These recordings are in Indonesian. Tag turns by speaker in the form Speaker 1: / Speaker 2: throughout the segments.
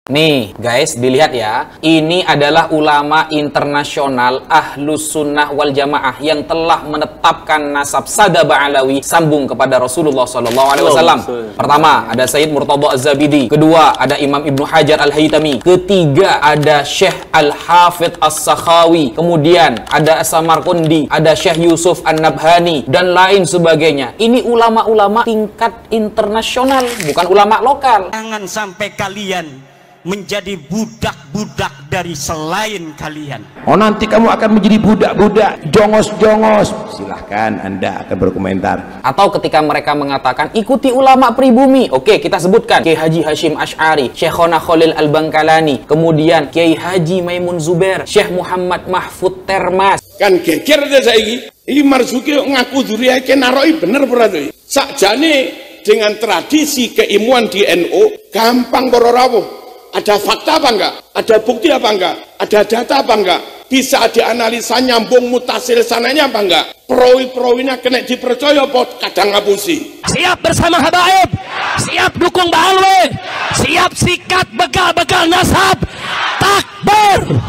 Speaker 1: Nih guys, dilihat ya. Ini adalah ulama internasional Ahlus Sunnah wal Jamaah yang telah menetapkan nasab Sada Ba'alawi sambung kepada Rasulullah SAW. Pertama, ada Sayyid Murtadha Az-Zabidi. Kedua, ada Imam Ibnu Hajar Al-Haytami. Ketiga, ada Syekh Al-Hafidh As-Sakhawi. Kemudian ada As-Samarqandi, ada Syekh Yusuf An-Nabhani, dan lain sebagainya. Ini ulama-ulama tingkat internasional, bukan ulama lokal.
Speaker 2: Jangan sampai kalian menjadi budak-budak dari selain kalian.
Speaker 3: Oh, nanti kamu akan menjadi budak-budak, jongos-jongos. Silahkan Anda akan berkomentar.
Speaker 1: Atau ketika mereka mengatakan ikuti ulama pribumi, oke, kita sebutkan Kiai Haji Hashim Asy'ari, Syekhona Khalil Al-Bangkalani, kemudian Kiai Haji Maimun Zubair, Syekh Muhammad Mahfud Termas.
Speaker 4: Kan geger deh saiki. Iki Marzuki ngaku duriake naroi bener ora to? Sakjane dengan tradisi keilmuan di NU gampang para rawuh. Ada fakta apa enggak? Ada bukti apa enggak? Ada data apa enggak? Bisa dianalisa nyambung mutasil sananya apa enggak? Perawi-perawinya kena dipercaya apa kadang ngapusi?
Speaker 2: Siap bersama habaib, siap dukung Ba'alwi, siap sikat begal-begal nasab. Takbir.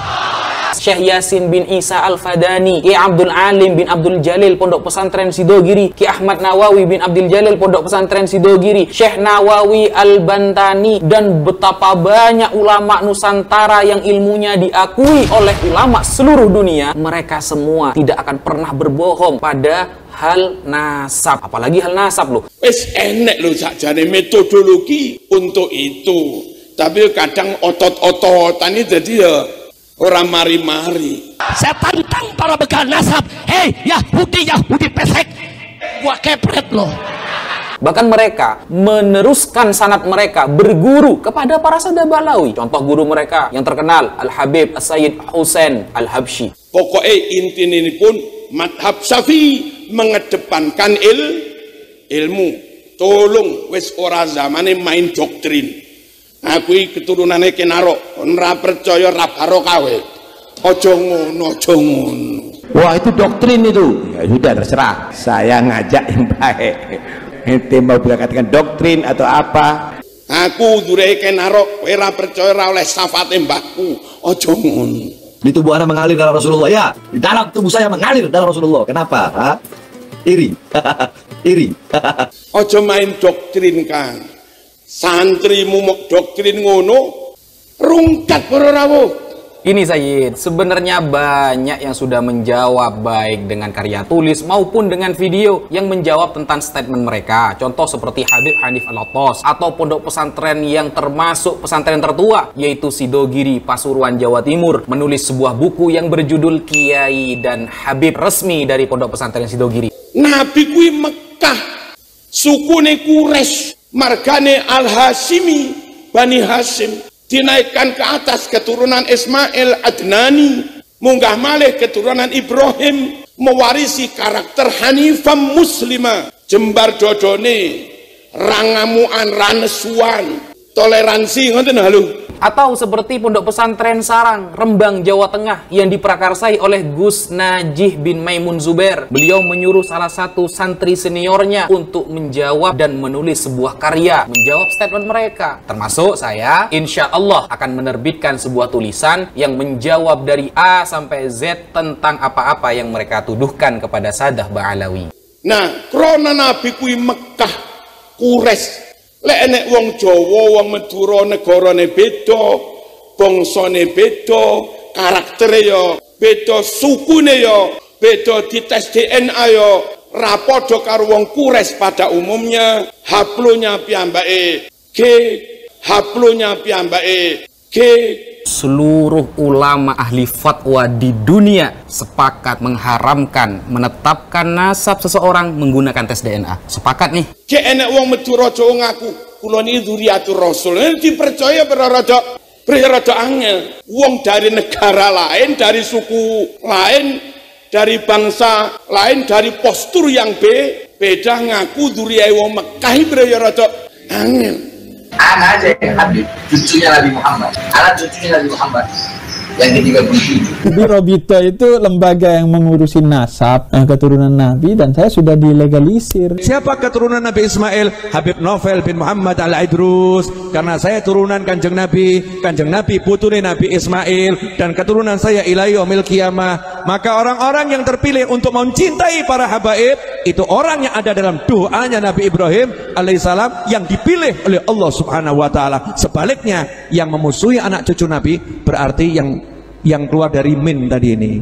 Speaker 1: Syekh Yasin bin Isa Al-Fadani, Ki Abdul Alim bin Abdul Jalil Pondok Pesantren Sidogiri, Ki Ahmad Nawawi bin Abdul Jalil Pondok Pesantren Sidogiri, Syekh Nawawi Al-Bantani, dan betapa banyak ulama Nusantara yang ilmunya diakui oleh ulama seluruh dunia. Mereka semua tidak akan pernah berbohong pada hal nasab, apalagi hal nasab loh.
Speaker 4: Wis enek lho sakjane metodologi untuk itu. Tapi kadang otot-ototan ini jadi ya orang mari-mari.
Speaker 2: Saya tantang para begal nasab. Hei Yahudi pesek, gua kepret loh.
Speaker 1: Bahkan mereka meneruskan sanad mereka berguru kepada para Sada Ba'alawi. Contoh guru mereka yang terkenal Al-Habib As-Sayyid Husain Al-Habsyi.
Speaker 4: Pokoknya intinya ini pun madhab Syafi'i mengedepankan ilmu. Tolong wis ora zamane main doktrin. Aku keturunannya kenaro, ora percaya ra barokah kowe. Aja ngono, aja ngono.
Speaker 3: Wah, itu doktrin itu. Ya sudah, terserah. Saya ngajak yang baik. Ente mau katakan doktrin atau apa?
Speaker 4: Aku dureke kenaro, kowe ra percaya ra oleh syafaate mbahku. Aja ngono.
Speaker 5: Di tubuh Anda mengalir dalam Rasulullah, ya. Di dalam tubuh saya mengalir dalam Rasulullah. Kenapa? Ha? Iri. Iri.
Speaker 4: Aja main doktrin, Kang. Santrimu mok doktrin ngono, rungkat para rawuh.
Speaker 1: Ini Sayyid, sebenarnya banyak yang sudah menjawab baik dengan karya tulis maupun dengan video yang menjawab tentang statement mereka. Contoh seperti Habib Hanif Al-Attas atau pondok pesantren yang termasuk pesantren tertua yaitu Sidogiri, Pasuruan, Jawa Timur, menulis sebuah buku yang berjudul Kiai dan Habib resmi dari pondok pesantren Sidogiri.
Speaker 4: Nabi kuwi Mekah, sukune Quraisy, margane Al-Hashimi, Bani Hashim, dinaikkan ke atas keturunan Ismail Adnani, munggah malih keturunan Ibrahim, mewarisi karakter Hanifah Muslimah, jembar dodone, rangamuan, ranesuan, toleransi, ngoten halu.
Speaker 1: Atau seperti pondok pesantren Sarang, Rembang, Jawa Tengah yang diprakarsai oleh Gus Najih bin Maimun Zubair. Beliau menyuruh salah satu santri seniornya untuk menjawab dan menulis sebuah karya menjawab statement mereka. Termasuk saya, insya Allah akan menerbitkan sebuah tulisan yang menjawab dari A sampai Z tentang apa-apa yang mereka tuduhkan kepada Sada Ba'alawi.
Speaker 4: Nah, krana Nabi kuwi Mekah, Quraisy. Lek enek wong Jawa, wong Madura, negarane beda, bangsane beda, karaktere ya beda, sukune ya beda, dites DNA ya ra padha karo wong Quraisy pada umumnya. Haplonya piyambake G, haplonya piyambake G.
Speaker 1: Seluruh ulama ahli fatwa di dunia sepakat mengharamkan menetapkan nasab seseorang menggunakan tes DNA. Sepakat nih.
Speaker 4: Cek enek wong Madura Jawa ngaku kula niki dzurriyatur Rasul. Dipercaya rada angel. Wong dari negara lain, dari suku lain, dari bangsa lain, dari postur yang beda ngaku dzurriyae wong Mekah rada angel.
Speaker 6: Anak aja Habib, cucunya Nabi Muhammad, anak cucunya Nabi Muhammad.
Speaker 5: yang ketiga kunci.
Speaker 6: Birobito itu lembaga yang mengurusi nasab keturunan Nabi, dan saya sudah dilegalisir.
Speaker 7: Siapa keturunan Nabi Ismail? Habib Novel bin Muhammad Al-Idrus. Karena saya turunan Kanjeng Nabi putune Nabi Ismail, dan keturunan saya ilai yaumil qiyamah. Maka orang-orang yang terpilih untuk mencintai para habaib itu orang yang ada dalam doanya Nabi Ibrahim alaihissalam yang dipilih oleh Allah Subhanahu wa taala. Sebaliknya, yang memusuhi anak cucu Nabi berarti yang keluar dari min tadi ini.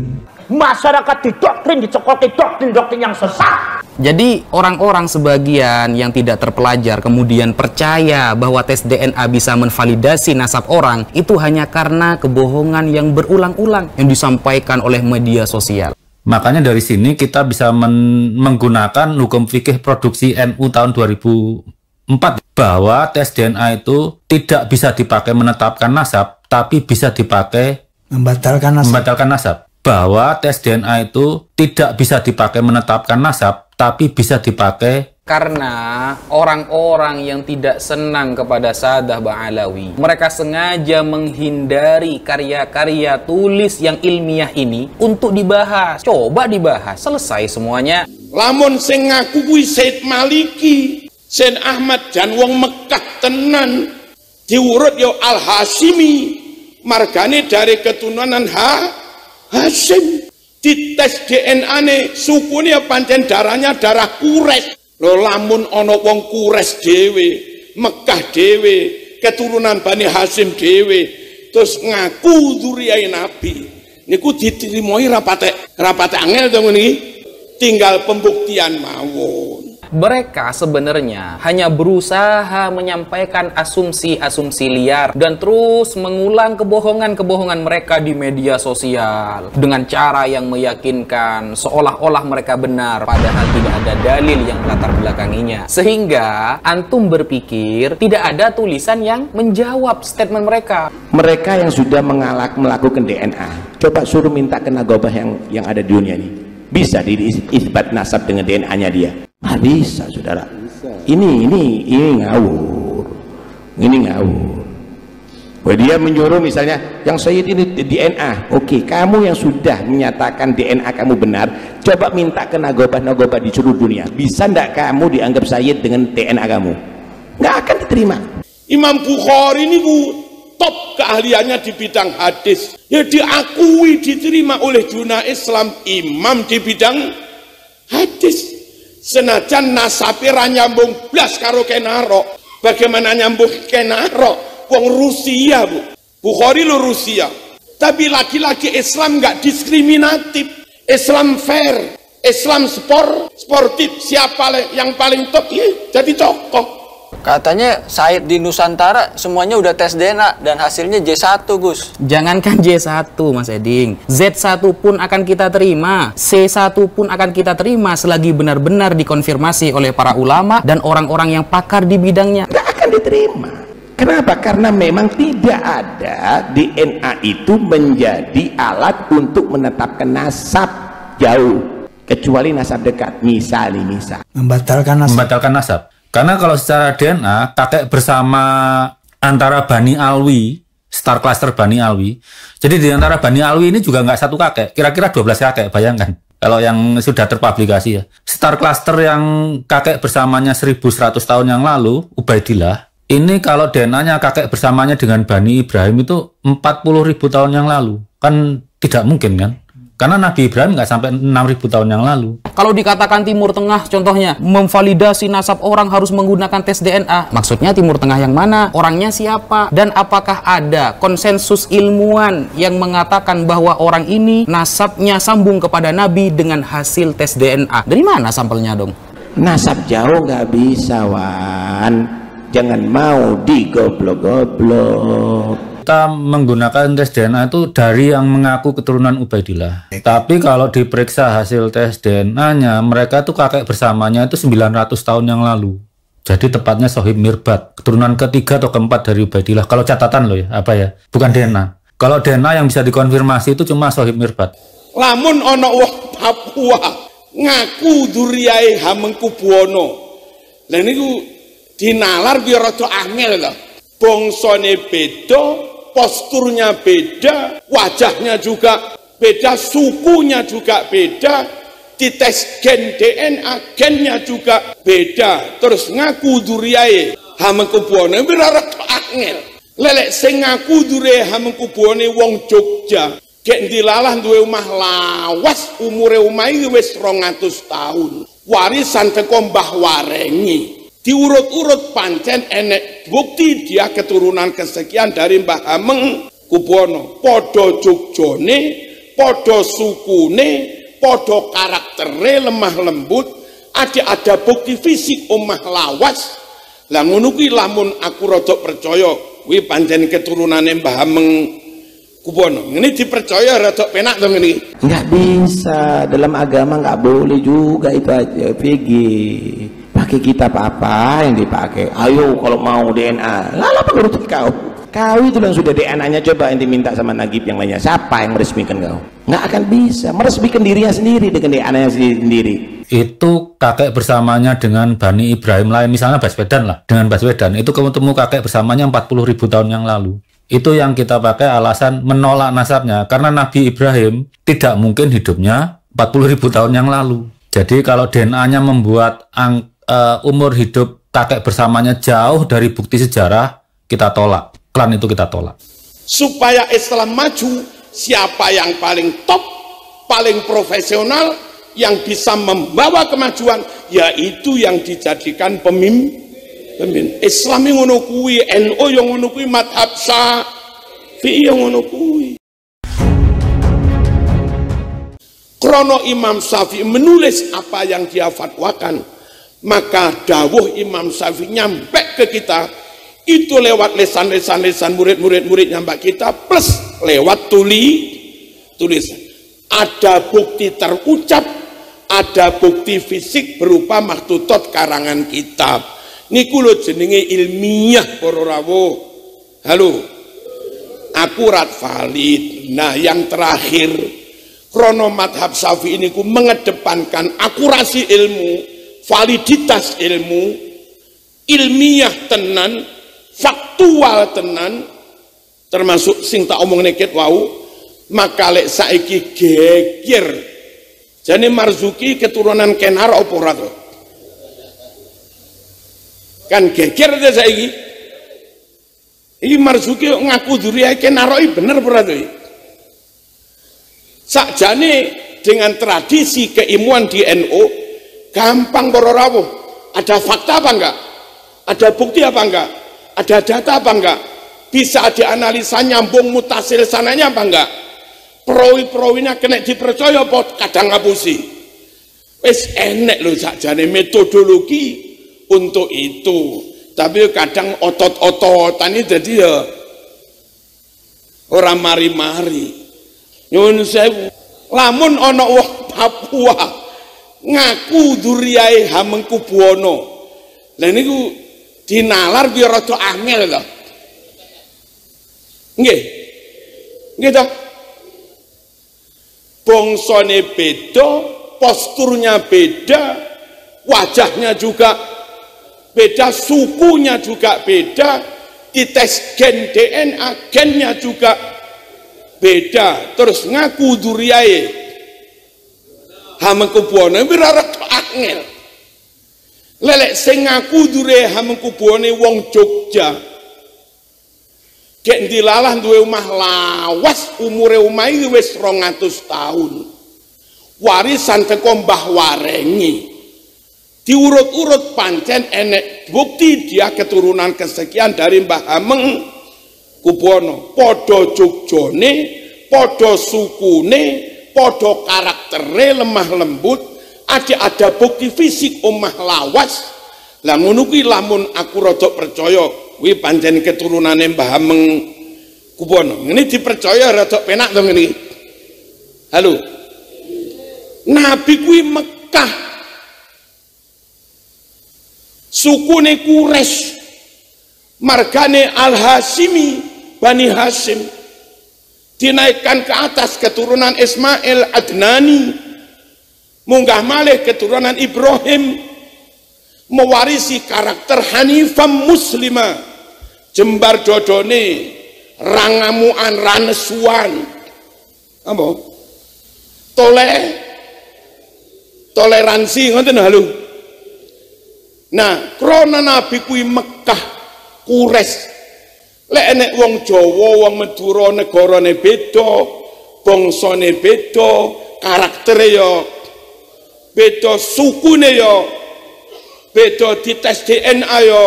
Speaker 2: Masyarakat dicokoki doktrin yang sesat.
Speaker 1: Jadi orang-orang sebagian yang tidak terpelajar kemudian percaya bahwa tes DNA bisa menvalidasi nasab orang, itu hanya karena kebohongan yang berulang-ulang yang disampaikan oleh media sosial.
Speaker 8: Makanya dari sini kita bisa menggunakan hukum fikih produksi NU tahun 2004 bahwa tes DNA itu tidak bisa dipakai menetapkan nasab, tapi bisa dipakai membatalkan nasab. Bahwa tes DNA itu tidak bisa dipakai menetapkan nasab, tapi bisa dipakai
Speaker 1: karena orang-orang yang tidak senang kepada Sadah Ba'alawi, mereka sengaja menghindari karya-karya tulis yang ilmiah ini untuk dibahas. Coba dibahas, selesai semuanya.
Speaker 4: Lamun sing ngaku kuwi Said Maliki, Said Ahmad jan wong Mekah tenan, diurut yo Al-Hashimi, margane dari keturunan Hashim. Dites DNA-ne sukune pancen darahnya darah Quraisy. Lho lamun ana wong Quraisy dhewe, Mekah dhewe, keturunan Bani Hashim dhewe, terus ngaku dzurriyahe Nabi, niku diterimoi rapate angel to ngene iki. Tinggal pembuktian mawon.
Speaker 1: Mereka sebenarnya hanya berusaha menyampaikan asumsi-asumsi liar dan terus mengulang kebohongan-kebohongan mereka di media sosial dengan cara yang meyakinkan seolah-olah mereka benar, padahal tidak ada dalil yang melatar belakanginya. Sehingga antum berpikir tidak ada tulisan yang menjawab statement mereka.
Speaker 3: Mereka yang sudah melakukan DNA, coba suruh minta ke nagobah yang ada di dunia ini, bisa diisbat nasab dengan DNA-nya dia? Nggak bisa, saudara. Ini ngawur. Ini ngawur. Dia menyuruh misalnya yang Sayyid ini DNA. Oke, kamu yang sudah menyatakan DNA kamu benar, coba minta ke nagobah-nagobah di seluruh dunia. Bisa nggak kamu dianggap Sayyid dengan DNA kamu? Nggak akan diterima.
Speaker 4: Imam Bukhari ini top keahliannya di bidang hadis. Ya diakui, diterima oleh dunia Islam, imam di bidang hadis. Senajan nasabe ra nyambung blas karo Kenaro. Bagaimana nyambung Kenaro? Wong Rusia, Bu. Bukhari lo Rusia. Tapi laki-laki Islam nggak diskriminatif. Islam fair, Islam sportif. Siapa yang paling top? Jadi tokoh.
Speaker 9: Katanya Said di Nusantara semuanya udah tes DNA dan hasilnya J1, Gus.
Speaker 1: Jangankan J1, Mas Eding, Z1 pun akan kita terima, C1 pun akan kita terima selagi benar-benar dikonfirmasi oleh para ulama dan orang-orang yang pakar di bidangnya.
Speaker 3: Nggak akan diterima. Kenapa? Karena memang tidak ada DNA itu menjadi alat untuk menetapkan nasab jauh, kecuali nasab dekat. Misal
Speaker 8: membatalkan nasab. Karena kalau secara DNA, kakek bersama antara Bani Alwi, star cluster Bani Alwi. Jadi di antara Bani Alwi ini juga nggak satu kakek, kira-kira 12 kakek, bayangkan. Kalau yang sudah terpublikasi ya. Star cluster yang kakek bersamanya 1100 tahun yang lalu, Ubaidillah, ini kalau DNA-nya kakek bersamanya dengan Bani Ibrahim itu 40.000 tahun yang lalu. Kan tidak mungkin kan? Karena Nabi Ibrahim nggak sampai 6.000 tahun yang lalu.
Speaker 1: Kalau dikatakan Timur Tengah contohnya, memvalidasi nasab orang harus menggunakan tes DNA. Maksudnya Timur Tengah yang mana? Orangnya siapa? Dan apakah ada konsensus ilmuwan yang mengatakan bahwa orang ini nasabnya sambung kepada Nabi dengan hasil tes DNA? Dari mana sampelnya dong?
Speaker 3: Nasab jauh nggak bisa, Wan. Jangan mau digoblok-goblok.
Speaker 8: Kita menggunakan tes DNA itu dari yang mengaku keturunan Ubaidillah. Tapi kalau diperiksa hasil tes DNA-nya, mereka tuh kakek bersamanya itu 900 tahun yang lalu. Jadi tepatnya Sohib Mirbat, keturunan ketiga atau keempat dari Ubaidillah. Kalau catatan loh ya, apa ya? Bukan DNA. Kalau DNA yang bisa dikonfirmasi itu cuma Sohib Mirbat.
Speaker 4: Lamun ana wong Papua ngaku dzurriyahe Hamengkubuwana. Lah niku dinalar biar rada angel lho. Bangsane beda, posturnya beda, wajahnya juga beda, sukunya juga beda, dites gen DNA, gennya juga beda, terus ngaku duriae hamengkubuane wirarek angel. Lelek sing ngaku duriae hamengkubuane wong Jogja, gek dilalah duwe omah lawas, umure omahe wis 200 tahun. Warisan teko Mbah Warengi. Diurut-urut pancen enek bukti dia keturunan kesekian dari Mbah Hamengkubuwana. Padha Jogjane, padha sukune, padha karaktere lemah lembut, ada bukti fisik omah lawas. Lah ngono kuwi lamun aku rada percaya kuwi pancen keturunane Mbah Hamengkubuwana. Ini dipercaya rada penak to ngene.
Speaker 3: Nggak bisa, dalam agama nggak boleh juga itu aja. PG pakai kitab apa yang dipakai? Ayo kalau mau DNA, lalu apa menurut kau itu yang sudah DNA-nya, coba yang diminta sama Nagib yang lainnya, siapa yang meresmikan kau? Nggak akan bisa meresmikan dirinya sendiri dengan DNA-nya sendiri.
Speaker 8: Itu kakek bersamanya dengan Bani Ibrahim lain, misalnya Baswedan lah, dengan Baswedan itu ketemu kakek bersamanya 40.000 tahun yang lalu. Itu yang kita pakai alasan menolak nasabnya, karena Nabi Ibrahim tidak mungkin hidupnya 40.000 tahun yang lalu. Jadi kalau DNA-nya membuat umur hidup kakek bersamanya jauh dari bukti sejarah, kita tolak. Klan itu kita tolak.
Speaker 4: Supaya Islam maju, siapa yang paling top, paling profesional, yang bisa membawa kemajuan, yaitu yang dijadikan pemimpin. Islam yang ngono kuwi, NU yang ngono kuwi, madhab Syafi'i yang ngono kuwi. Krono Imam Syafi'i menulis apa yang dia fatwakan, maka dawuh Imam Syafi'i nyampe ke kita itu lewat lesan murid-murid nyampe kita, plus lewat tulisan. Ada bukti terucap, ada bukti fisik berupa maktutot karangan kitab. Niku lho jenenge ilmiah para rawuh. Halo. Akurat, valid. Nah, yang terakhir, krono madhab Syafi'i niku mengedepankan akurasi ilmu, validitas ilmu, ilmiah tenan, faktual tenan, termasuk sing tak omong neket wau. Maka lek saiki geger. Jane Marzuki keturunan Kenar apa ora to? Kan geger aja saiki. Iki Marzuki ngaku duriae Kenaroi bener ora to? Sakjane dengan tradisi keilmuan di NU gampang para rawuh. Ada fakta apa enggak? Ada bukti apa enggak? Ada data apa enggak? Bisa dianalisa nyambung mutasil sananya apa enggak? Perawi-perawinya kena dipercaya apa kadang ngapusi. Wis enek lho sakjane metodologi untuk itu, tapi kadang otot-ototan ini jadi ya orang mari-mari. Nyun sewu, lamun ana wong Papua ngaku duriae Hamengkubuwana, lha niku dinalar biar rada angel to. Nggih. Nggih to. Bangsane beda, posturnya beda, wajahnya juga beda, sukunya juga beda, dites gen DNA, gennya juga beda, terus ngaku duriae Hamengkubuwana wirarek angel. Lelek sing ngaku duriae Hamengkubuwana wong Jogja, gek dilalah duwe omah lawas, umure omahe wis 200 tahun. Warisan teko Mbah Warengi. Diurut-urut pancen enek bukti dia keturunan kesekian dari Mbah Hamengkubuwana. Padha Jogjane, padha sukune, padha karaktere lemah lembut, ada bukti fisik omah lawas. Lah ngono kuwi lamun aku rada percaya kuwi pancen keturunane Mbah Hamengkubuwana. Ini dipercaya rada penak to ngene iki. Halo. Nabi kuwi Mekah. Sukune Quraisy, margane Al-Hashimi, Bani Hashim, dinaikkan ke atas keturunan Ismail Adnani, munggah malih keturunan Ibrahim, mewarisi karakter Hanifah Muslimah, jembar dodone rangamuan, ranesuan, apa? Toleransi ngoten lho. Nah, krana Nabi kuwi Mekah Quraisy. Lek enek wong Jawa, wong Madura negarane beda, bangsane beda, karaktere ya beda, sukune ya beda, dites DNA ya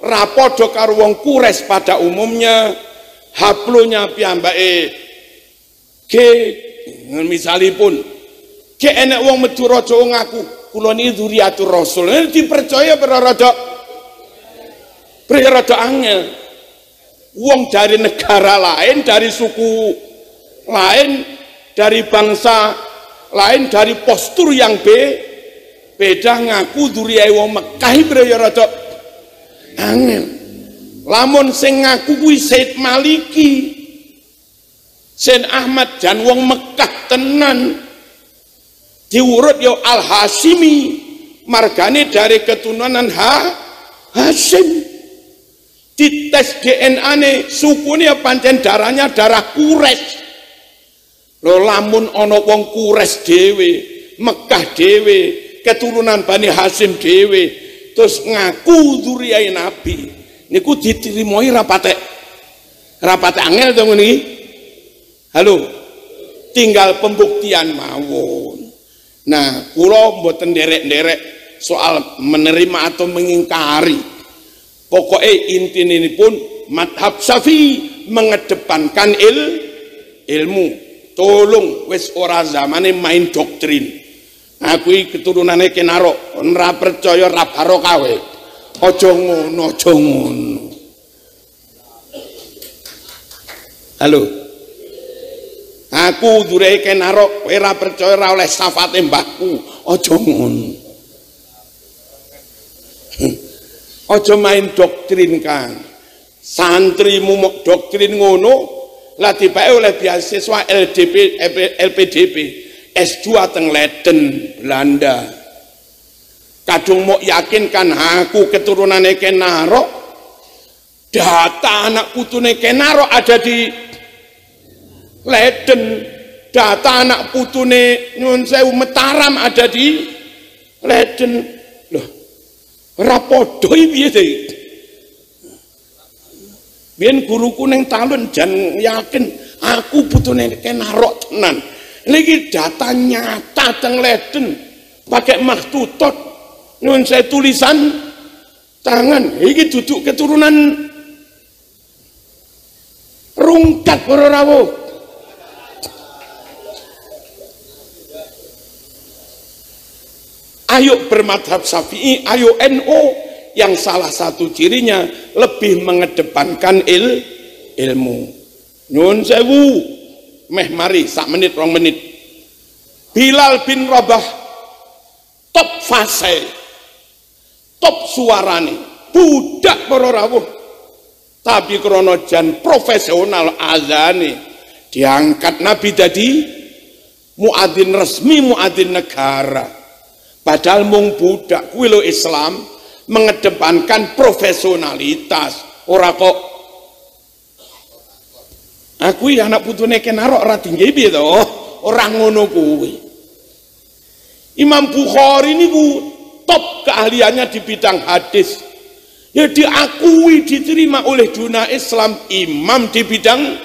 Speaker 4: ra padha karo wong Quraisy pada umumnya. Haplonya piyambake misalipun enek wong Madura Jawa ngaku kula niki dzuriatur Rasul, dipercaya rada angel. Wong dari negara lain, dari suku lain, dari bangsa lain, dari postur yang beda ngaku dzuriyae wong Mekah rada angel. Lamun sing ngaku kuwi Said Maliki, Said Ahmad jan wong Mekah tenan, diurut yo Al Hashimi, margane dari keturunan Hashim. Dites DNA ne sukune pancen darahnya darah Quraisy. Lho lamun ana wong Quraisy dhewe, Mekah dhewe, keturunan Bani Hashim dhewe, terus ngaku dzuriyae Nabi, niku diterimoi rapate angel to ngene iki. Halo, tinggal pembuktian mawon. Nah, kula mboten nderek-nderek soal menerima atau mengingkari. Pokoknya intinya ini pun madhab Syafi'i mengedepankan ilmu. Tolong wis ora zamane main doktrin. Aku keturunannya Kenaro, ora percaya ra barokah kowe. Aja ngono, aja ngono. Halo. Aku dure Kenaro, kowe ra percaya ra oleh syafaate mbahku. Aja ngono. Aja main doktrin Kang. Santrimu mok doktrin ngono, lah dibake oleh beasiswa LPDP S2 teng Leiden, Belanda. Kadung mok yakin kan aku keturunane Kenaro, data anak putune Kenaro ada di Leiden, data anak putune Nyun Sewu Mataram ada di Leiden. Loh, rapodo piye to? Biyen guruku ning Talun jan yakin aku putune Kenaro tenan. Niki data nyata teng Leiden pakai mahtutot nyun saya tulisan tangan. Iki duduk keturunan rungkat para rawuh. Ayo bermadhab Syafi'i, ayo NU, yang salah satu cirinya lebih mengedepankan ilmu. Nyun sewu, meh mari sak menit 2 menit. Bilal bin Rabah top fase, top suarane, budak para rawuh. Tapi krono jan profesional azane diangkat Nabi dadi muadzin resmi, muadzin negara. Padahal mung budak kuwi lho Islam mengedepankan profesionalitas. Ora kok aku anak putune Kenaro ora tinggi piye to? Ora ngono kuwi. Imam Bukhari niku top keahliannya di bidang hadis. Ya diakui, diterima oleh dunia Islam imam di bidang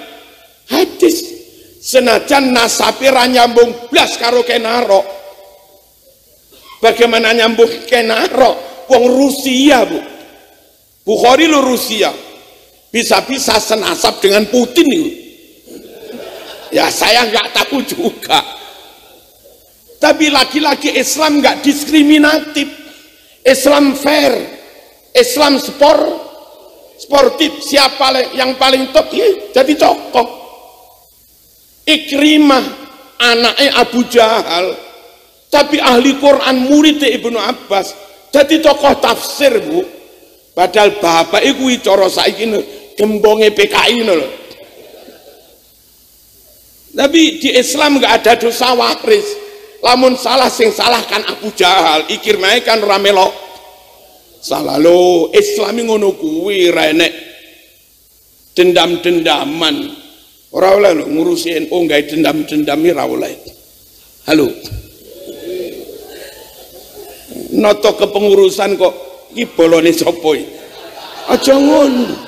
Speaker 4: hadis. Senajan nasabe ra nyambung blas karo Kenaro. Bagaimana nyambung Kenaro? Wong Rusia, Bu. Bukhari lo Rusia. Bisa-bisa senasab dengan Putin itu. Ya saya nggak tahu juga. Tapi laki-laki Islam nggak diskriminatif. Islam fair. Islam sportif. Siapa yang paling top? Ya, jadi tokoh. Ikrimah anaknya Abu Jahal. Tapi ahli Quran murid Ibnu Abbas jadi tokoh tafsir, Bu. Padahal bapak iku cara saiki gembonge PKI lho. Tapi di Islam enggak ada dosa waris. Lamun salah sing salahkan Abu Jahal, Ikrimah kan ora melok salah lho. Islami ngono kuwi ra enek dendam-dendaman. Ora oleh lho ngurusi NU gawe dendam-dendami ora oleh. Halo. Noto kepengurusan kok iki bolone sapa iki? Aja ngono.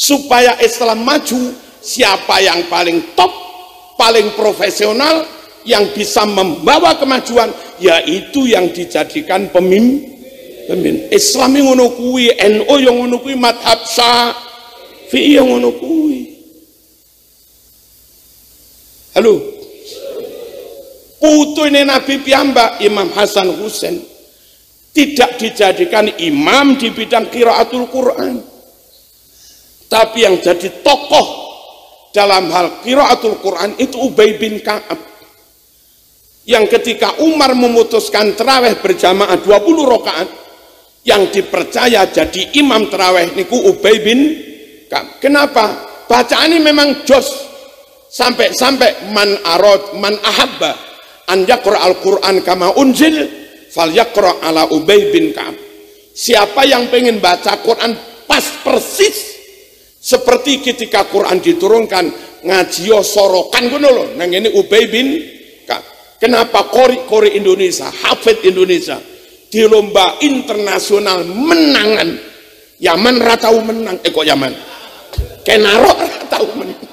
Speaker 4: Supaya Islam maju, siapa yang paling top, paling profesional, yang bisa membawa kemajuan, yaitu yang dijadikan pemimpin. Islam yang ngono kuwi, NU yang ngono kuwi, madhab Syafi'i yang ngono kuwi. Halo. Putune Nabi piyambak Imam Hasan Husain tidak dijadikan imam di bidang qiraatul Quran. Tapi yang jadi tokoh dalam hal qiraatul Quran itu Ubay bin Ka'ab. Yang ketika Umar memutuskan tarawih berjamaah 20 rakaat, yang dipercaya jadi imam tarawih niku Ubay bin Ka'ab. Kenapa? Bacaannya memang jos. Sampai man ahabba an yaqra al-Quran kama unzil fal yaqra ala Ubay bin Ka'ab. Siapa yang pengen baca Quran pas persis seperti ketika Quran diturunkan, ngajiyo sorokan ngono lho nang ngene Ubay bin Ka'ab. Kenapa kori Indonesia, hafid Indonesia di lomba internasional menangan? Yaman ra tau menang, kok Yaman? Kenaro ra tau menang.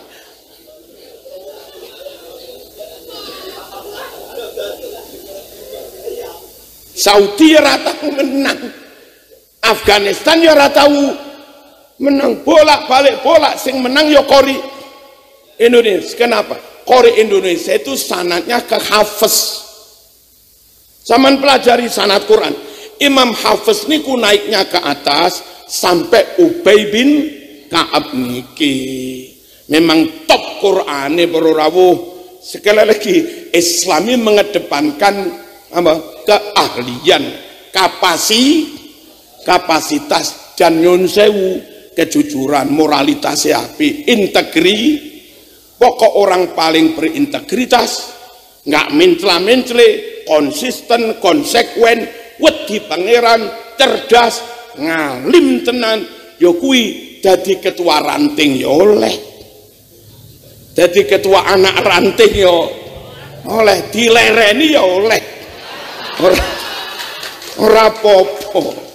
Speaker 4: Saudi ra tau menang. Afghanistan ya ra tau menang, bolak-balik sing menang ya kori Indonesia. Kenapa? Kori Indonesia itu sanadnya ke Hafiz. Zaman pelajari sanad Quran, Imam Hafiz niku naiknya ke atas sampai Ubay bin Ka'ab niki. Memang top Qur'ane para rawuh. Sekali lagi, Islami mengedepankan apa? Keahlian, kapasitas dan nyun sewu, kejujuran, moralitas api, pokok orang paling berintegritas, nggak mencela-mencele, konsisten, konsekuen, wedi pangeran, cerdas, ngalim tenan, yo kui jadi ketua ranting yo oleh, jadi ketua anak ranting yo oleh, dilereni yo oleh, ora popo.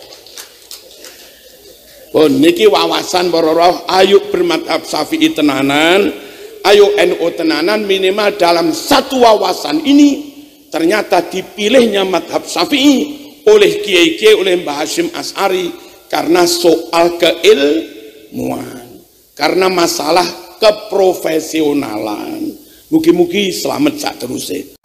Speaker 4: Oh, niki wawasan para roh, ayo bermadhab Syafi'i tenanan, ayo NU tenanan, minimal dalam satu wawasan ini ternyata dipilihnya madhab Syafi'i oleh kiai-kiai, oleh Mbah Hashim Asy'ari karena soal keilmuan, karena masalah keprofesionalan. Mugi-mugi selamat sak terusé.